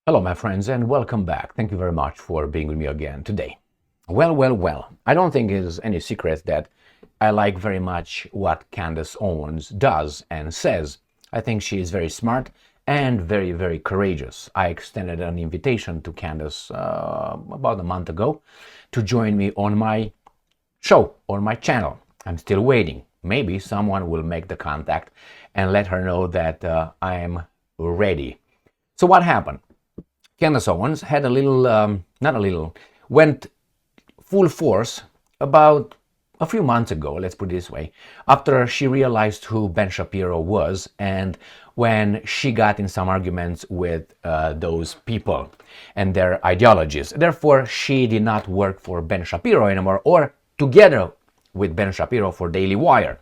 Hello, my friends, and welcome back. Thank you very much for being with me again today. Well. I don't think it is any secret that I like very much what Candace Owens does and says. I think she is very smart and very courageous. I extended an invitation to Candace about a month ago to join me on my show, on my channel. I'm still waiting. Maybe someone will make the contact and let her know that I am ready. So what happened? Candace Owens had went full force about a few months ago, let's put it this way, after she realized who Ben Shapiro was and when she got in some arguments with those people and their ideologies. Therefore, she did not work for Ben Shapiro anymore or together with Ben Shapiro for Daily Wire.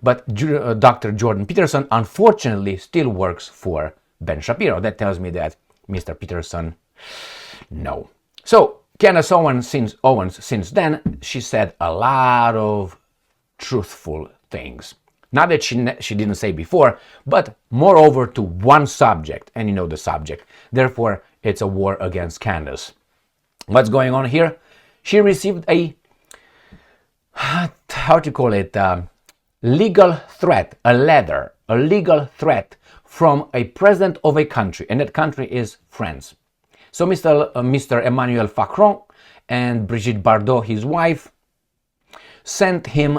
But Dr. Jordan Peterson, unfortunately, still works for Ben Shapiro. That tells me that Mr. Peterson, no. So Candace Owens, since then, she said a lot of truthful things. Not that she didn't say before, but moreover to one subject, and you know the subject. Therefore, it's a war against Candace. What's going on here? She received a, legal threat, a legal threat from a president of a country, and that country is France. So Mr. Emmanuel Facron and Brigitte Bardot, his wife, sent him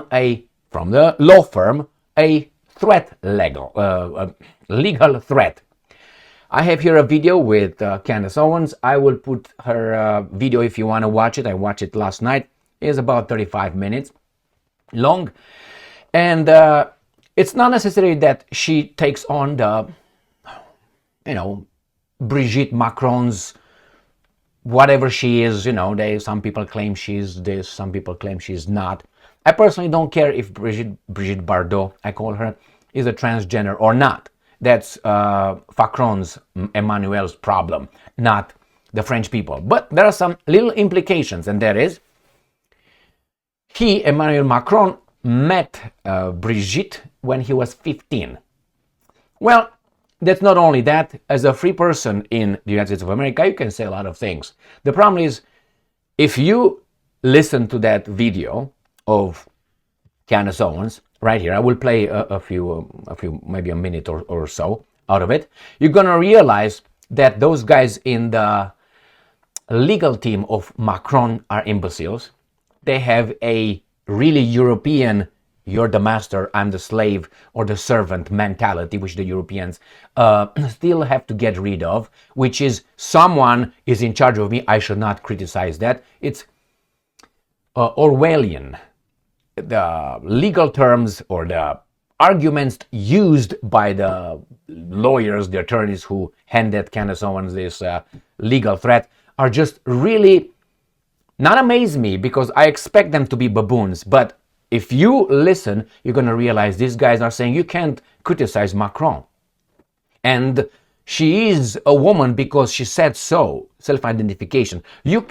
from the law firm, a threat, legal threat. I have here a video with Candace Owens. I will put her video if you want to watch it. I watched it last night. It's about 35 minutes long. And it's not necessary that she takes on the, Brigitte Macron's, whatever she is, some people claim she's this, some people claim she's not. I personally don't care if Brigitte Bardot, I call her, is a transgender or not. That's Facron's, Emmanuel's problem, not the French people. But there are some little implications, and that is, Emmanuel Macron, met Brigitte when he was 15. Well, that's not only that. As a free person in the United States of America, you can say a lot of things. The problem is, if you listen to that video of Candace Owens, right here, I will play a few, maybe a minute or so out of it, you're going to realize that those guys in the legal team of Macron are imbeciles. They have a really European, you're the master, I'm the slave or the servant mentality, which the Europeans still have to get rid of, which is someone is in charge of me, I should not criticize that. It's Orwellian. The legal terms or the arguments used by the lawyers, the attorneys who handed Candace Owens this legal threat are just really not amaze me, because I expect them to be baboons. But if you listen, you're going to realize these guys are saying you can't criticize Macron. And she is a woman because she said so, self-identification.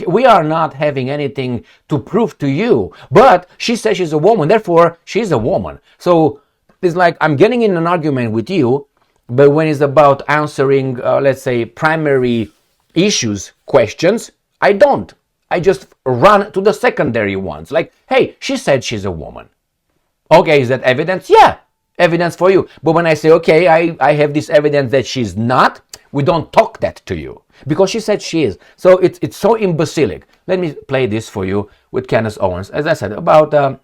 We are not having anything to prove to you, but she says she's a woman, therefore she's a woman. So it's like I'm getting in an argument with you, but when it's about answering, let's say, primary issues, questions, I don't. I just run to the secondary ones. Like, hey, she said she's a woman. Okay, is that evidence? Yeah, evidence for you. But when I say, okay, I have this evidence that she's not, we don't talk that to you. Because she said she is. So it's so imbecilic. Let me play this for you with Candace Owens. As I said, about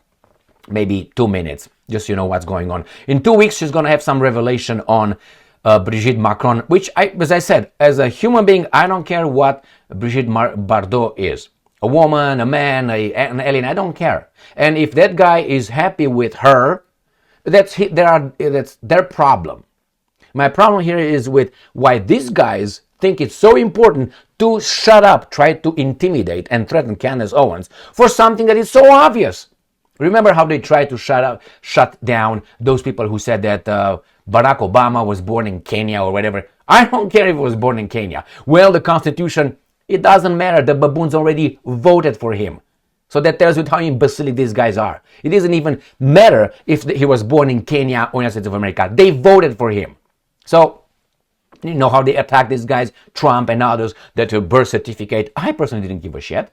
maybe 2 minutes. Just so you know what's going on. In 2 weeks, she's going to have some revelation on Brigitte Macron, which, as I said, as a human being, I don't care what Brigitte Bardot is. A woman, a man, an alien, I don't care. And if that guy is happy with her, that's their problem. My problem here is with why these guys think it's so important to shut up, try to intimidate and threaten Candace Owens for something that is so obvious. Remember how they tried to shut down those people who said that Barack Obama was born in Kenya or whatever. I don't care if he was born in Kenya. Well, the Constitution, it doesn't matter. The baboons already voted for him. So that tells you how imbecile these guys are. It doesn't even matter if he was born in Kenya or United States of America. They voted for him. So You know how they attack these guys, Trump and others, that a birth certificate. I personally didn't give a shit.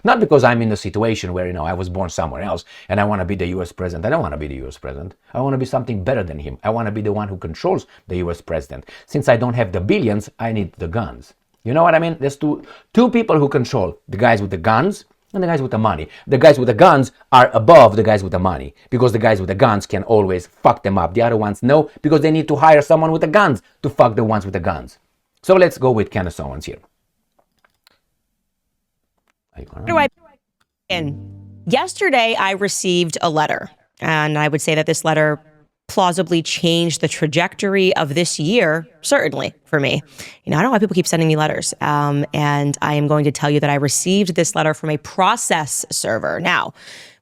Not because I'm in a situation where, I was born somewhere else and I want to be the US president. I don't want to be the US president. I want to be something better than him. I want to be the one who controls the US president. Since I don't have the billions, I need the guns. You know what I mean? There's two people who control, the guys with the guns and the guys with the money. The guys with the guns are above the guys with the money because the guys with the guns can always fuck them up. The other ones no, because they need to hire someone with the guns to fuck the ones with the guns. So let's go with Candace Owens here. Yesterday, I received a letter, and I would say that this letter plausibly changed the trajectory of this year, certainly for me. I don't know why people keep sending me letters, and I am going to tell you that I received this letter from a process server. Now,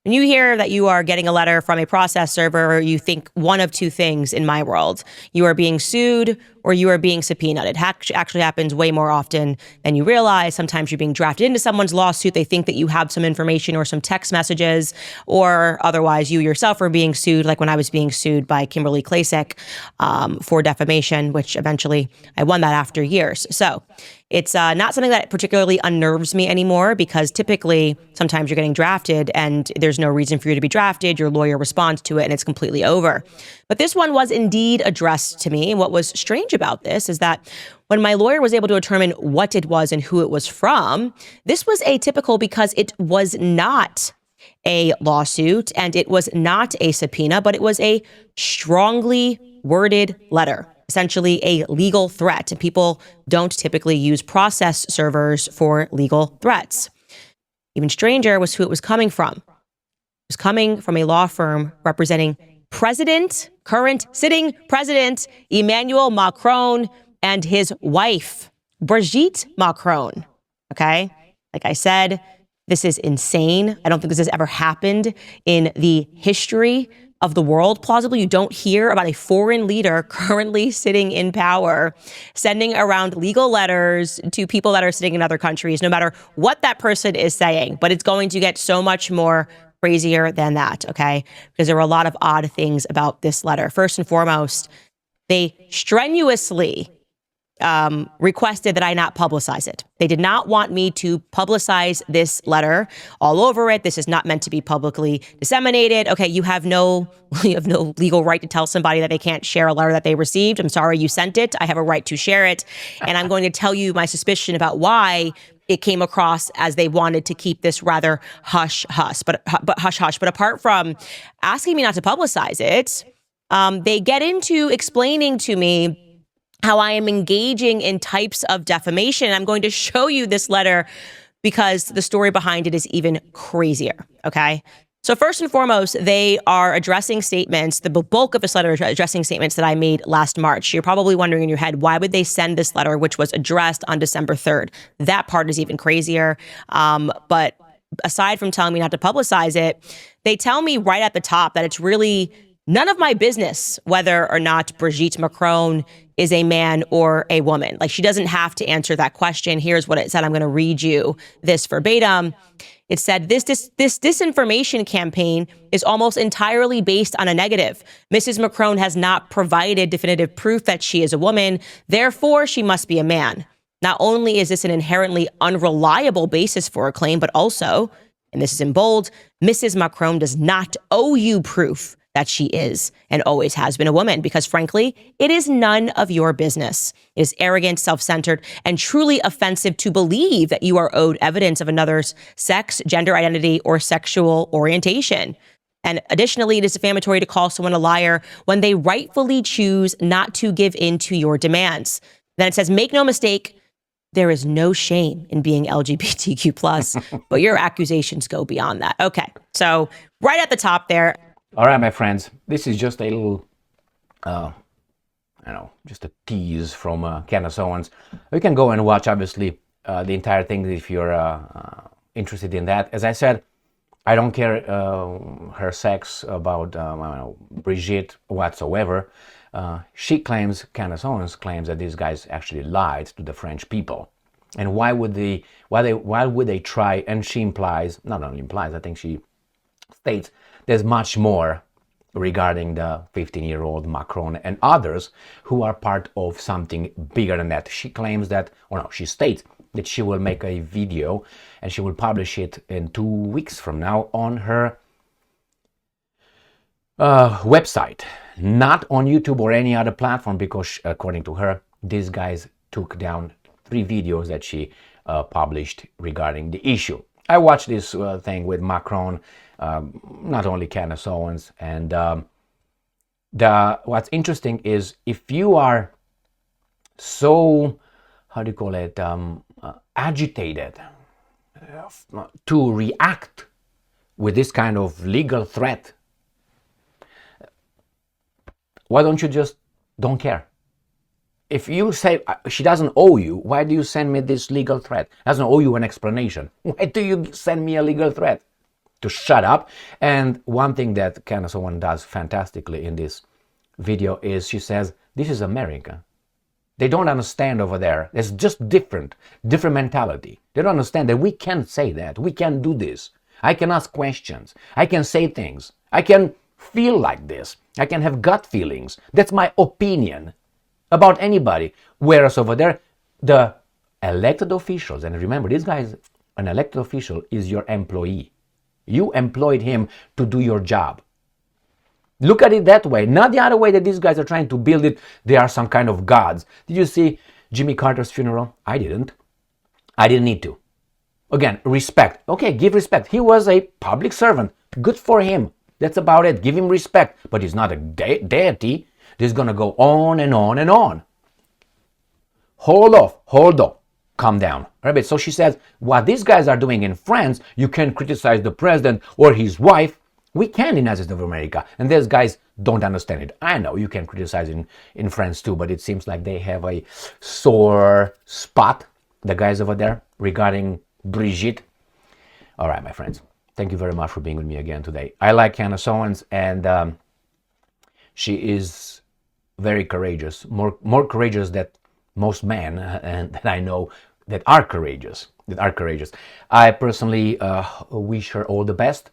when you hear that you are getting a letter from a process server, you think one of two things in my world. You are being sued or you are being subpoenaed. It actually happens way more often than you realize. Sometimes you're being drafted into someone's lawsuit. They think that you have some information or some text messages, or otherwise you yourself are being sued, like when I was being sued by Kimberly Klacik for defamation, which eventually I won that after years. So it's not something that particularly unnerves me anymore, because typically sometimes you're getting drafted and there's no reason for you to be drafted. Your lawyer responds to it and it's completely over. But this one was indeed addressed to me. And what was strange about this is that when my lawyer was able to determine what it was and who it was from, this was atypical because it was not a lawsuit and it was not a subpoena, but it was a strongly worded letter, essentially a legal threat. And people don't typically use process servers for legal threats. Even stranger was who it was coming from. It was coming from a law firm representing current sitting president, Emmanuel Macron, and his wife, Brigitte Macron. Okay? Like I said, this is insane. I don't think this has ever happened in the history of the world. Plausibly, you don't hear about a foreign leader currently sitting in power, sending around legal letters to people that are sitting in other countries, no matter what that person is saying. But it's going to get so much more crazier than that, okay? Because there were a lot of odd things about this letter. First and foremost, they strenuously requested that I not publicize it. They did not want me to publicize this letter all over it. This is not meant to be publicly disseminated. Okay, you have no legal right to tell somebody that they can't share a letter that they received. I'm sorry you sent it. I have a right to share it. And I'm going to tell you my suspicion about why it came across as they wanted to keep this rather hush-hush. But apart from asking me not to publicize it, they get into explaining to me how I am engaging in types of defamation. And I'm going to show you this letter because the story behind it is even crazier, okay? So first and foremost, they are addressing statements, the bulk of this letter is addressing statements that I made last March. You're probably wondering in your head, why would they send this letter, which was addressed on December 3rd? That part is even crazier. But aside from telling me not to publicize it, they tell me right at the top that it's really none of my business whether or not Brigitte Macron is a man or a woman. Like, she doesn't have to answer that question. Here's what it said. I'm going to read you this verbatim. It said, this disinformation campaign is almost entirely based on a negative. Mrs. Macron has not provided definitive proof that she is a woman. Therefore, she must be a man. Not only is this an inherently unreliable basis for a claim, but also, and this is in bold, Mrs. Macron does not owe you proof that she is and always has been a woman, because frankly, it is none of your business. It is arrogant, self-centered, and truly offensive to believe that you are owed evidence of another's sex, gender identity, or sexual orientation. And additionally, it is defamatory to call someone a liar when they rightfully choose not to give in to your demands. Then it says, make no mistake, there is no shame in being LGBTQ+, but your accusations go beyond that. Okay, so right at the top there. All right, my friends, this is just a little, just a tease from Candace Owens. You can go and watch, obviously, the entire thing if you're interested in that. As I said, I don't care her sex about Brigitte whatsoever. Candace Owens claims that these guys actually lied to the French people. And why would they try? And she implies, not only implies, I think she states, there's much more regarding the 15-year-old Macron and others who are part of something bigger than that. She claims that, or no, she states that she will make a video and she will publish it in 2 weeks from now on her website, not on YouTube or any other platform, because according to her, these guys took down 3 videos that she published regarding the issue. I watched this thing with Macron, not only Candace Owens, and what's interesting is if you are so, how do you call it, agitated to react with this kind of legal threat, why don't you just don't care? If you say she doesn't owe you, why do you send me this legal threat? Doesn't owe you an explanation. Why do you send me a legal threat? To shut up. And one thing that Candace Owens does fantastically in this video is she says, this is America. They don't understand over there. It's just different mentality. They don't understand that we can't say that. We can't do this. I can ask questions. I can say things. I can feel like this. I can have gut feelings. That's my opinion about anybody. Whereas over there, the elected officials, and remember, this guy is an elected official, is your employee. You employed him to do your job. Look at it that way, not the other way that these guys are trying to build it. They are some kind of gods. Did you see Jimmy Carter's funeral? I didn't. I didn't need to. Again, respect. Okay, give respect. He was a public servant. Good for him. That's about it. Give him respect. But he's not a deity. This is going to go on and on and on. Hold off. Calm down. Right? So she says, what these guys are doing in France, you can criticize the president or his wife. We can in the United States of America. And these guys don't understand it. I know you can criticize in France too, but it seems like they have a sore spot, the guys over there, regarding Brigitte. All right, my friends. Thank you very much for being with me again today. I like Candace Owens, and she is very courageous, more courageous than most men and that I know that are courageous. I personally wish her all the best,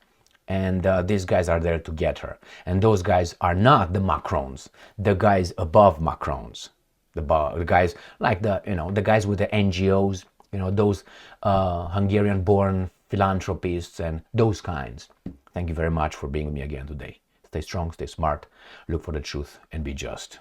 and these guys are there to get her. And those guys are not the Macrons, the guys above Macrons, the guys like the guys with the NGOs, those Hungarian-born philanthropists and those kinds. Thank you very much for being with me again today. Stay strong, stay smart, look for the truth, and be just.